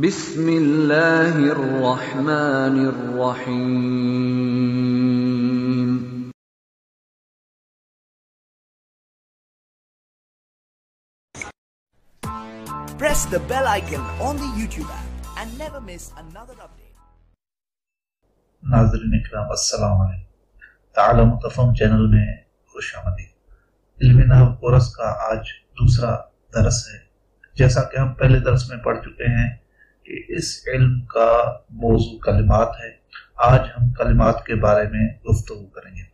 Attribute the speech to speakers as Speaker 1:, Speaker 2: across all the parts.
Speaker 1: بسم اللہ الرحمن الرحیم.
Speaker 2: Press the bell icon on the YouTube app and never miss another update.
Speaker 3: ناظرین اکرام السلام علیکم. تعلم تفہم چینل میں خوش آمدید. علم نحو کورس کا آج دوسرا درس ہے. جیسا کہ ہم پہلے درس میں پڑھ چکے ہیں کہ اس علم کا موضوع کلمات ہے. آج ہم کلمات کے بارے میں گفتگو کریں گے.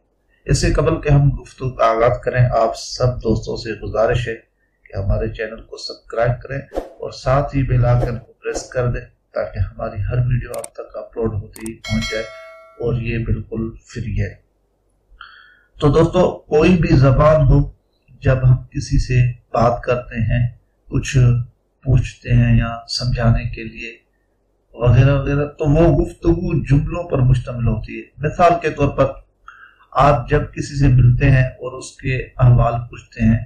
Speaker 3: اس سے قبل کہ ہم گفتگو کا آغاز کریں، آپ سب دوستوں سے گزارش ہے کہ ہمارے چینل کو سبسکرائب کریں اور ساتھ ہی بیل آئکن کو پریس کر دیں تاکہ ہماری ہر ویڈیو آپ تک اپلوڈ ہوتی ہی پہنچ جائے، اور یہ بالکل فری ہے. تو دوستو، کوئی بھی زبان ہو، جب ہم کسی سے بات کرتے ہیں، کچھ پوچھتے ہیں یا سمجھانے کے لیے وغیرہ وغیرہ، تو وہ گفتگو جملوں پر مشتمل ہوتی ہے. مثال کے طور پر آپ جب کسی سے ملتے ہیں اور اس کے احوال پوچھتے ہیں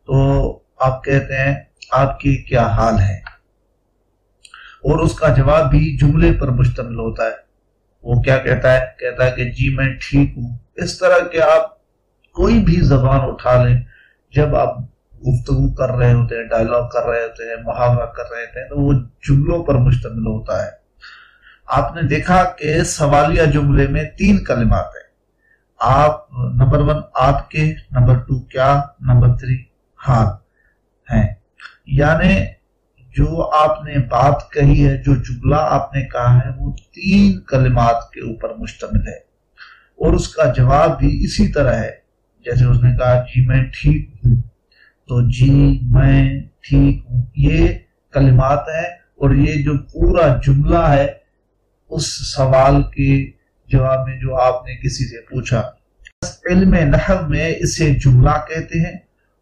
Speaker 3: تو آپ کہتے ہیں آپ کی کیا حال ہے، اور اس کا جواب بھی جملے پر مشتمل ہوتا ہے. وہ کیا کہتا ہے کہ جی میں ٹھیک ہوں. اس طرح کہ آپ کوئی بھی زبان اٹھا لیں، جب آپ گفتگو کر رہے ہوتے ہیں، ڈائلاگ کر رہے ہوتے ہیں، محاورہ کر رہے ہوتے ہیں، تو وہ جملوں پر مشتمل ہوتا ہے. آپ نے دیکھا کہ سوالیہ جملے میں 3 کلمات ہیں. آپ نمبر 1 آپ کے، نمبر 2 کیا، نمبر 3 حال ہیں. یعنی جو آپ نے بات کہی ہے، جو جملہ آپ نے کہا ہے، وہ 3 کلمات کے اوپر مشتمل ہے، اور اس کا جواب بھی اسی طرح ہے. جیسے اس نے کہا جی میں ٹھیک ہوں، تو جی میں ٹھیک ہوں یہ کلمات ہیں، اور یہ جو پورا جملہ ہے اس سوال کے جواب میں جو آپ نے کسی سے پوچھا. علم نحو میں اسے جملہ کہتے ہیں،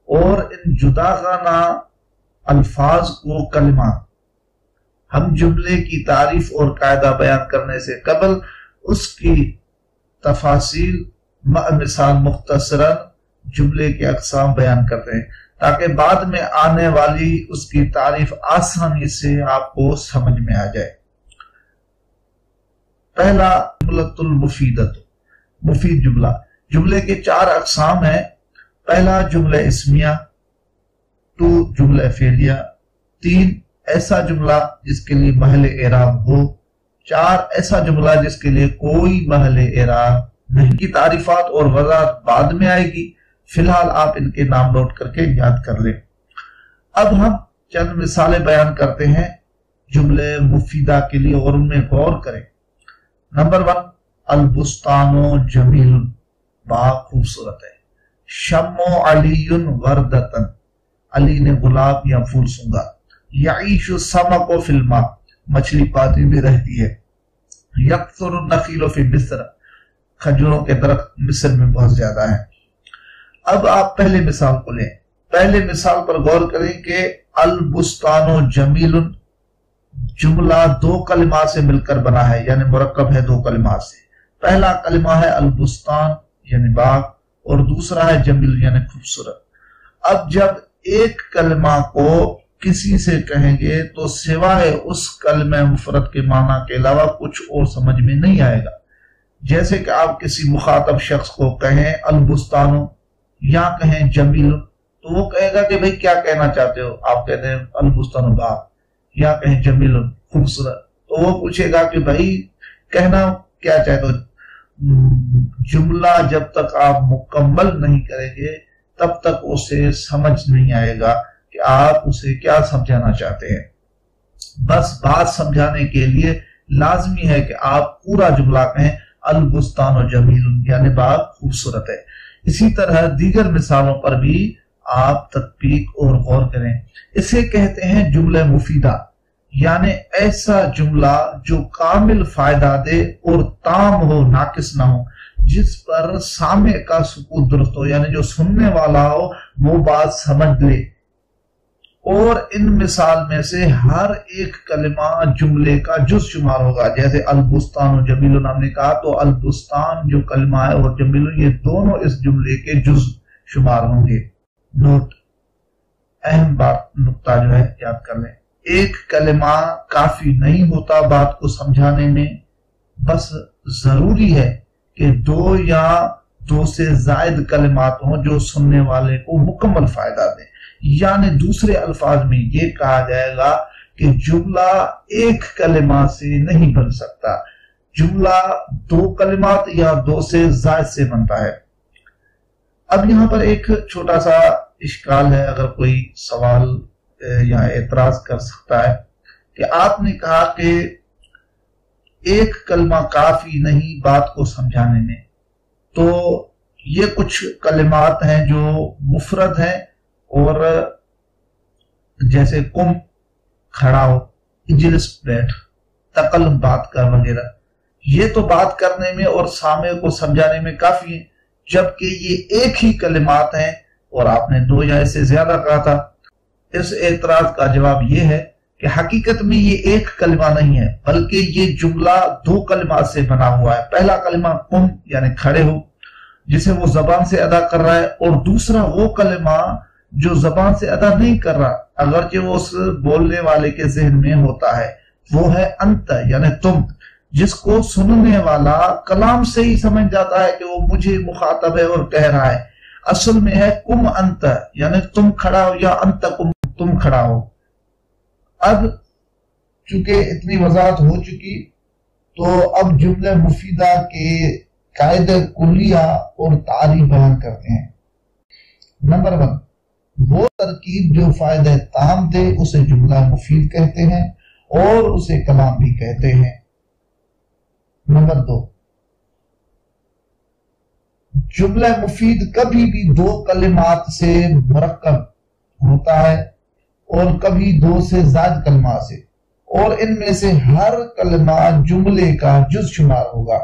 Speaker 3: اور ان جداغانہ الفاظ کو کلمات. ہم جملے کی تعریف اور قاعدہ بیان کرنے سے قبل اس کی تفاصیل مثال مختصراً جملے کے اقسام بیان کرتے ہیں، تاکہ بعد میں آنے والی اس کی تعریف آسانی سے آپ کو سمجھ میں آ جائے. پہلا جملۃ المفیدۃ، مفید جملہ. جملے کے 4 اقسام ہیں. پہلا جملہ اسمیہ، 2 جملہ فعلیہ، 3 ایسا جملہ جس کے لیے محل اعراب ہو، 4 ایسا جملہ جس کے لیے کوئی محل اعراب نہیں. کی تعریفات اور وضاحت بعد میں آئے گی، فی الحال آپ ان کے نام نوٹ کر کے یاد کر لیں. اب ہم چند مثالیں بیان کرتے ہیں جملے مفیدہ کے لیے، اور ان میں غور کریں. نمبر 1 البستان جمیل، باغ خوبصورت ہے. شم علی وردتن، علی نے گلاب یا پھول سونگا. یعیش السمک فی الماء، مچھلی پانی میں رہتی ہے. یکثر النخیل فی مصر، کھجوروں کے درخت مصر میں بہت زیادہ ہیں. اب آپ پہلے مثال کو لیں. پہلے مثال پر غور کریں کہ البستان جمیل جملہ 2 کلمات سے مل کر بنا ہے، یعنی مرکب ہے 2 کلمات سے. پہلا کلمہ ہے البستان یعنی باغ، اور دوسرا ہے جمیل یعنی خوبصورت. اب جب ایک کلمہ کو کسی سے کہیں گے تو سوائے اس کلمہ مفرد کے معنی کے علاوہ کچھ اور سمجھ میں نہیں آئے گا. جیسے کہ آپ کسی مخاطب شخص کو کہیں البستانو یا کہیں جمیل، تو وہ کہے گا کہ بھئی کیا کہنا چاہتے ہو. آپ کہتے ہیں البستانو باغ، یا کہیں جمیل خوبصورت، تو وہ پوچھے گا کہ بھئی کہنا کیا چاہتے ہو. جملہ جب تک آپ مکمل نہیں کریں گے تب تک اسے سمجھ نہیں آئے گا کہ آپ اسے کیا سمجھانا چاہتے ہیں. بس بات سمجھانے کے لیے لازمی ہے کہ آپ پورا جملہ کہیں البستان جمیل یعنی باغ خوبصورت ہے. اسی طرح دیگر مثالوں پر بھی آپ تطبیق اور غور کریں. اسے کہتے ہیں جملہ مفیدہ، یعنی ایسا جملہ جو کامل فائدہ دے اور تام ہو، ناقص نہ ہو، جس پر سامع کا سکوت درست ہو، یعنی جو سننے والا ہو وہ بات سمجھ لے. اور ان مثال میں سے ہر ایک کلمہ جملے کا جز شمار ہوگا. جیسے البستان و جمیل ہم نے کہا، تو البستان جو کلمہ ہے اور جمیل یہ دونوں اس جملے کے جز شمار ہوں گے. نوٹ، اہم بات نقطہ جو ہے یاد کر لیں. ایک کلمہ کافی نہیں ہوتا بات کو سمجھانے میں، بس ضروری ہے کہ دو یا دو سے زائد کلمات ہوں جو سننے والے کو مکمل فائدہ دیں۔ یعنی دوسرے الفاظ میں یہ کہا جائے گا کہ جملہ ایک کلمہ سے نہیں بن سکتا، جملہ دو کلمات یا دو سے زائد سے بنتا ہے۔ اب یہاں پر ایک چھوٹا سا اشکال ہے، اگر کوئی سوال یا اعتراض کر سکتا ہے کہ آپ نے کہا کہ ایک کلمہ کافی نہیں بات کو سمجھانے میں، تو یہ کچھ کلمات ہیں جو مفرد ہیں، اور جیسے کم کھڑا ہو، اجلس بیٹھ، تکلم بات کر وغیرہ، یہ تو بات کرنے میں اور سامع کو سمجھانے میں کافی ہے، جبکہ یہ ایک ہی کلمات ہیں اور آپ نے دو یا اس سے زیادہ کہا تھا۔ اس اعتراض کا جواب یہ ہے کہ حقیقت میں یہ ایک کلمہ نہیں ہے، بلکہ یہ جملہ دو کلمات سے بنا ہوا ہے۔ پہلا کلمہ قم یعنی کھڑے ہو، جسے وہ زبان سے ادا کر رہا ہے، اور دوسرا وہ کلمہ جو زبان سے ادا نہیں کر رہا اگرچہ وہ اس بولنے والے کے ذہن میں ہوتا ہے، وہ ہے انت یعنی تم، جس کو سننے والا کلام سے ہی سمجھ جاتا ہے کہ وہ مجھے مخاطب ہے اور کہہ رہا ہے۔ اصل میں ہے کم انت یعنی تم کھڑا ہو، یا انت کم تم کھڑا ہو۔ اب چونکہ اتنی وضاحت ہو چکی تو اب جملہ مفیدہ کے قاعدہ کلیہ اور تعریف بیان کرتے ہیں۔ نمبر 1، وہ ترکیب جو فائدہ تام دے اسے جملہ مفید کہتے ہیں اور اسے کلام بھی کہتے ہیں۔ نمبر 2، جملہ مفید کبھی بھی دو کلمات سے مرکب ہوتا ہے اور کبھی دو سے زائد کلمات سے، اور ان میں سے ہر کلمہ جملے کا جز شمار ہوگا۔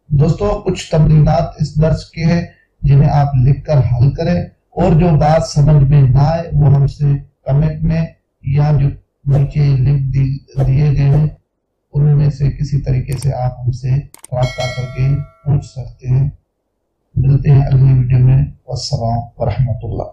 Speaker 3: دوستو کچھ تمرینات اس درس کے ہیں جنہیں آپ لکھ کر حل کریں، اور جو بات سمجھ میں نہ آئے وہ ہم سے کمنٹ میں یا جو نیچے لنک دیے گئے ہیں ان میں سے کسی طریقے سے آپ ہم سے رابطہ کر کے پوچھ سکتے ہیں۔ ملتے ہیں اگلی ویڈیو میں۔ والسلام ورحمۃ اللہ۔